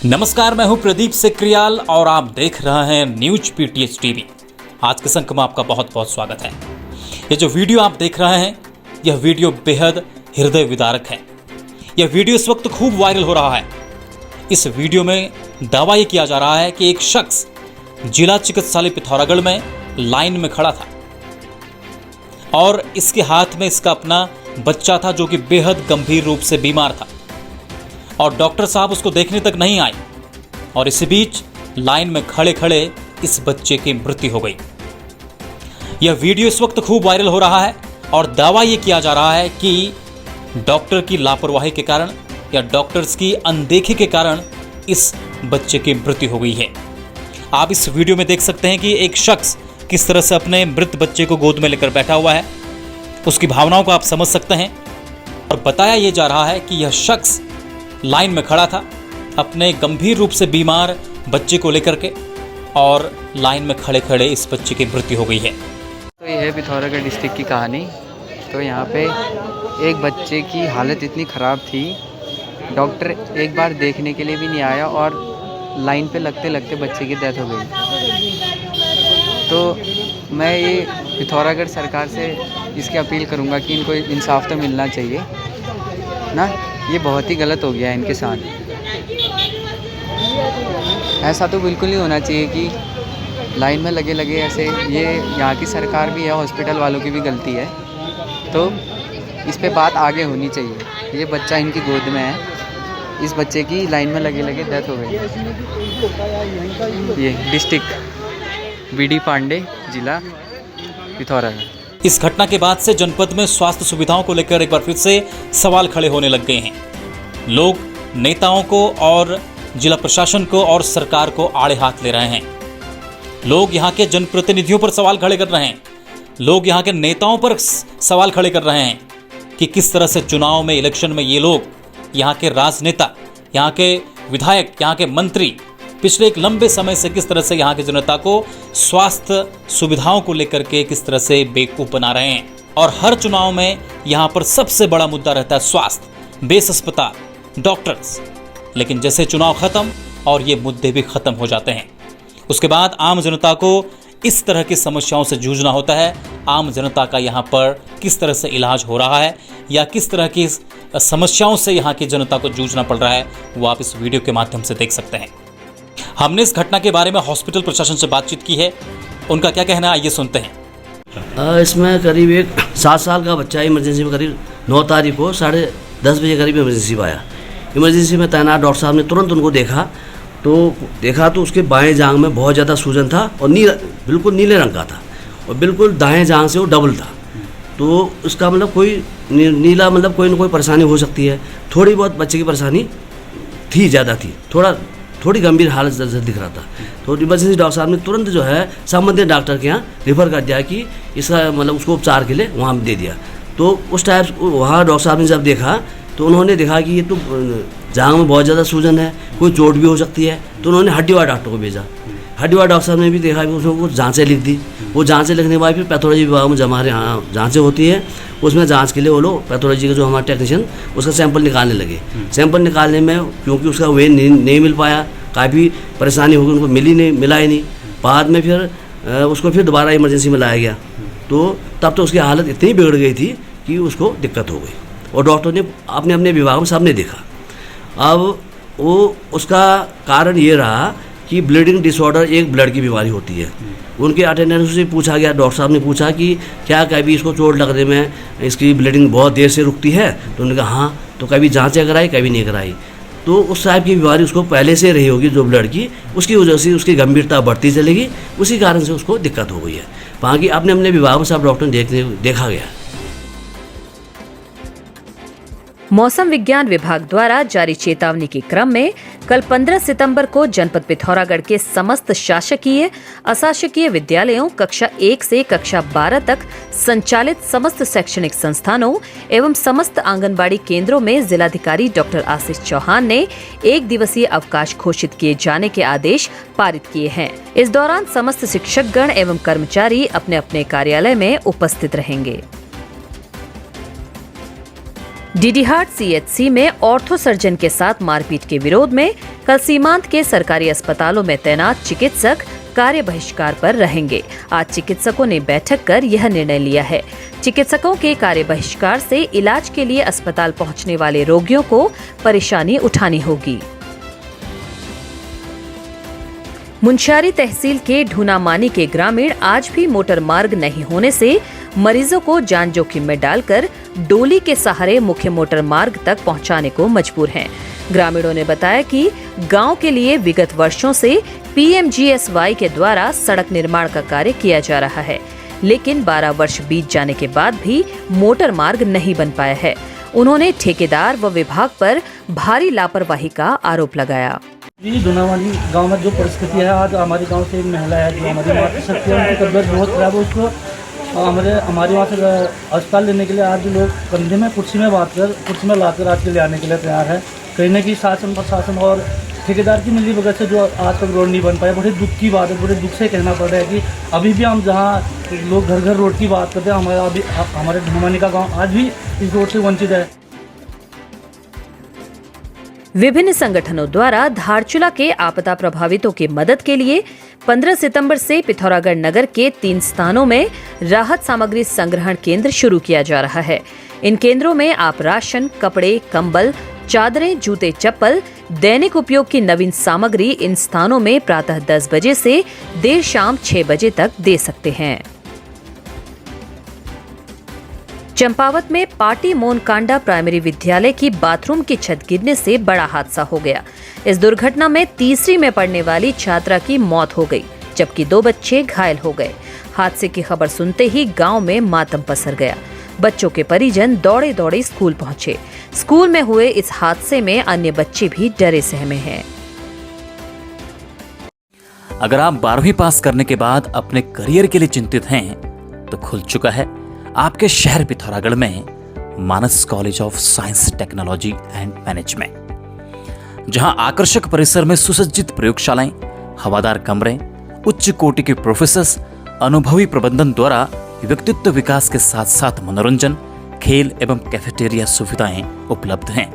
नमस्कार, मैं हूं प्रदीप सेक्रियाल और आप देख रहे हैं न्यूज पीटीएच टीवी। आज के संक में आपका बहुत बहुत स्वागत है। ये जो वीडियो आप देख रहे हैं, यह वीडियो बेहद हृदय विदारक है। यह वीडियो इस वक्त खूब वायरल हो रहा है। इस वीडियो में दावा ये किया जा रहा है कि एक शख्स जिला चिकित्सालय पिथौरागढ़ में लाइन में खड़ा था और इसके हाथ में इसका अपना बच्चा था जो कि बेहद गंभीर रूप से बीमार था और डॉक्टर साहब उसको देखने तक नहीं आए और इसी बीच लाइन में खड़े खड़े इस बच्चे की मृत्यु हो गई। यह वीडियो इस वक्त खूब वायरल हो रहा है और दावा यह किया जा रहा है कि डॉक्टर की लापरवाही के कारण या डॉक्टर्स की अनदेखी के कारण इस बच्चे की मृत्यु हो गई है। आप इस वीडियो में देख सकते हैं कि एक शख्स किस तरह से अपने मृत बच्चे को गोद में लेकर बैठा हुआ है। उसकी भावनाओं को आप समझ सकते हैं और बताया यह जा रहा है कि यह शख्स लाइन में खड़ा था अपने गंभीर रूप से बीमार बच्चे को लेकर के और लाइन में खड़े खड़े इस बच्चे की मृत्यु हो गई है। तो ये है पिथौरागढ़ डिस्ट्रिक्ट की कहानी। तो यहाँ पे एक बच्चे की हालत इतनी ख़राब थी, डॉक्टर एक बार देखने के लिए भी नहीं आया और लाइन पे लगते लगते बच्चे की डेथ हो गई। तो मैं ये पिथौरागढ़ सरकार से इसकी अपील करूँगा कि इनको इंसाफ तो मिलना चाहिए ना। ये बहुत ही गलत हो गया है इनके साथ। ऐसा तो बिल्कुल नहीं होना चाहिए कि लाइन में लगे लगे ऐसे। ये यहाँ की सरकार भी है, हॉस्पिटल वालों की भी गलती है। तो इस पे बात आगे होनी चाहिए। ये बच्चा इनकी गोद में है, इस बच्चे की लाइन में लगे लगे डेथ हो गई। ये डिस्ट्रिक्ट बीडी पांडे, जिला पिथौरागढ़। इस घटना के बाद से जनपद में स्वास्थ्य सुविधाओं को लेकर एक बार फिर से सवाल खड़े होने लग गए हैं। लोग नेताओं को और जिला प्रशासन को और सरकार को आड़े हाथ ले रहे हैं। लोग यहाँ के जनप्रतिनिधियों पर सवाल खड़े कर रहे हैं। लोग यहाँ के नेताओं पर सवाल खड़े कर रहे हैं कि किस तरह से चुनाव में, इलेक्शन में ये लोग, यहाँ के राजनेता, यहाँ के विधायक, यहाँ के मंत्री पिछले एक लंबे समय से किस तरह से यहाँ की जनता को स्वास्थ्य सुविधाओं को लेकर के किस तरह से बेवकूफ़ बना रहे हैं। और हर चुनाव में यहाँ पर सबसे बड़ा मुद्दा रहता है स्वास्थ्य, बेस अस्पताल, डॉक्टर्स। लेकिन जैसे चुनाव खत्म और ये मुद्दे भी खत्म हो जाते हैं, उसके बाद आम जनता को इस तरह की समस्याओं से जूझना होता है। आम जनता का यहाँ पर किस तरह से इलाज हो रहा है या किस तरह की समस्याओं से यहाँ की जनता को जूझना पड़ रहा है, वो आप इस वीडियो के माध्यम से देख सकते हैं। हमने इस घटना के बारे में हॉस्पिटल प्रशासन से बातचीत की है। उनका क्या कहना है, आइए सुनते हैं। इसमें करीब एक 7 साल का बच्चा इमरजेंसी में करीब 9 तारीख को 10:30 बजे करीब इमरजेंसी में आया। इमरजेंसी में तैनात डॉक्टर साहब ने तुरंत उनको देखा तो उसके बाएं जांघ में बहुत ज़्यादा सूजन था और बिल्कुल नीले रंग का था और बिल्कुल दाएं जांघ से वो डबल था। तो उसका मतलब कोई नीला मतलब कोई ना कोई परेशानी हो सकती है। थोड़ी बहुत बच्चे की परेशानी थी, ज़्यादा थी, थोड़ी गंभीर हालत दिख रहा था। तो इमरजेंसी डॉक्टर साहब ने तुरंत जो है संबंधित डॉक्टर के यहाँ रेफर कर दिया कि इसका मतलब उसको उपचार के लिए वहाँ दे दिया। तो उस टाइप वहाँ डॉक्टर साहब ने जब देखा तो उन्होंने देखा कि ये तो जांघ में बहुत ज़्यादा सूजन है, कोई चोट भी हो सकती है। तो उन्होंने हड्डी वाले डॉक्टर को भेजा। हड्डी वाले डॉक्टर साहब ने भी देखा कि उसमें वो जाँचें लिख दी। वो जाँचें लिखने के बाद फिर पैथोलॉजी विभाग में जब हमारे यहाँ जाँचें होती है, उसमें जांच के लिए वो लोग पैथोलॉजी का जो हमारे टेक्नीशियन उसका सैंपल निकालने लगे। सैंपल निकालने में क्योंकि उसका वेन नहीं मिल पाया, काफ़ी परेशानी होगी, उनको मिला ही नहीं। बाद में फिर उसको फिर दोबारा इमरजेंसी में लाया गया। तो तब तो उसकी हालत इतनी बिगड़ गई थी कि उसको दिक्कत हो गई और डॉक्टर ने अपने विभाग में सबने देखा। अब वो उसका कारण ये रहा कि ब्लीडिंग डिसऑर्डर एक ब्लड की बीमारी होती है। उनके अटेंडेंस से पूछा गया, डॉक्टर साहब ने पूछा कि क्या कभी इसको चोट लगने में इसकी ब्लीडिंग बहुत देर से रुकती है? तो उन्होंने कहा हाँ। तो कभी जाँचें कराई, कभी नहीं कराई। तो उस टाइप की बीमारी उसको पहले से रही होगी जो ब्लड की, उसकी वजह से उसकी गंभीरता बढ़ती चलेगी, उसी कारण से उसको दिक्कत हो गई है। वहाँ की अपने विभाग में सब डॉक्टर देखा गया। मौसम विज्ञान विभाग द्वारा जारी चेतावनी के क्रम में कल 15 सितंबर को जनपद पिथौरागढ़ के समस्त शासकीय अशासकीय विद्यालयों कक्षा 1 से कक्षा 12 तक संचालित समस्त शैक्षणिक संस्थानों एवं समस्त आंगनबाड़ी केंद्रों में जिलाधिकारी डॉक्टर आशीष चौहान ने 1 दिवसीय अवकाश घोषित किए जाने के आदेश पारित किए हैं। इस दौरान समस्त शिक्षकगण एवं कर्मचारी अपने अपने कार्यालय में उपस्थित रहेंगे। डीडीहाट सीएचसी में ऑर्थो सर्जन के साथ मारपीट के विरोध में कल सीमांत के सरकारी अस्पतालों में तैनात चिकित्सक कार्य बहिष्कार पर रहेंगे। आज चिकित्सकों ने बैठक कर यह निर्णय लिया है। चिकित्सकों के कार्य बहिष्कार से इलाज के लिए अस्पताल पहुंचने वाले रोगियों को परेशानी उठानी होगी। मुंशियारी तहसील के ढूनामानी के ग्रामीण आज भी मोटर मार्ग नहीं होने से मरीजों को जान जोखिम में डालकर डोली के सहारे मुख्य मोटर मार्ग तक पहुंचाने को मजबूर हैं। ग्रामीणों ने बताया कि गांव के लिए विगत वर्षों से पीएमजीएसवाई के द्वारा सड़क निर्माण का कार्य किया जा रहा है, लेकिन 12 वर्ष बीत जाने के बाद भी मोटर मार्ग नहीं बन पाया है। उन्होंने ठेकेदार व विभाग पर भारी लापरवाही का आरोप लगाया। जी धुनावानी गांव में जो परिस्थिति है, आज हमारे गांव से एक महिला है जो हमारी मातृशक्ति है, उनकी तबीयत बहुत खराब है। उसको हमारे वहाँ से अस्पताल लेने के लिए आज लोग कंधे में कुर्सी में लाकर आज के लिए आने के लिए तैयार है। कहीं ना कहीं शासन प्रशासन और ठेकेदार की मिली वजह से जो आज तक रोड नहीं बन पाया, बड़े दुख की बात है। बड़े दुख से कहना पड़ रहा है कि अभी भी हम जहाँ लोग घर घर रोड की बात करते हैं, हमारे धुनावानी का गाँव आज भी इस रोड से वंचित है। विभिन्न संगठनों द्वारा धारचूला के आपदा प्रभावितों की मदद के लिए 15 सितंबर से पिथौरागढ़ नगर के 3 स्थानों में राहत सामग्री संग्रहण केंद्र शुरू किया जा रहा है। इन केंद्रों में आप राशन, कपड़े, कंबल, चादरें, जूते, चप्पल, दैनिक उपयोग की नवीन सामग्री इन स्थानों में प्रातः 10 बजे से देर शाम 6 बजे तक दे सकते हैं। चंपावत में पाटी मोनकांडा प्राइमरी विद्यालय की बाथरूम की छत गिरने से बड़ा हादसा हो गया। इस दुर्घटना में तीसरी में पढ़ने वाली छात्रा की मौत हो गई, जबकि 2 बच्चे घायल हो गए। हादसे की खबर सुनते ही गांव में मातम पसर गया। बच्चों के परिजन दौड़े दौड़े स्कूल पहुंचे। स्कूल में हुए इस हादसे में अन्य बच्चे भी डरे सहमे हैं। अगर आप 12वीं पास करने के बाद अपने करियर के लिए चिंतित हैं, तो खुल चुका है आपके शहर पिथौरागढ़ में Manas college of science, technology and management, जहां आकर्षक परिसर में सुसज्जित प्रयोगशालाएं, हवादार कमरे, उच्च कोटि के प्रोफेसर्स, अनुभवी प्रबंधन द्वारा व्यक्तित्व विकास के साथ साथ मनोरंजन, खेल एवं कैफेटेरिया सुविधाएं उपलब्ध हैं।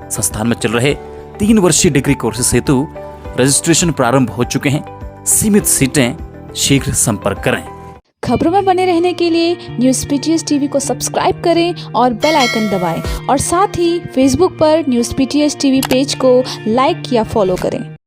संस्थान में चल रहे 3 वर्षीय डिग्री कोर्सेस हेतु रजिस्ट्रेशन प्रारंभ हो चुके हैं। सीमित सीटें, शीघ्र संपर्क करें। खबरों में बने रहने के लिए न्यूज़ पीटीएस टीवी को सब्सक्राइब करें और बेल आइकन दबाएं, और साथ ही फेसबुक पर न्यूज़ पीटीएस टीवी पेज को लाइक या फॉलो करें।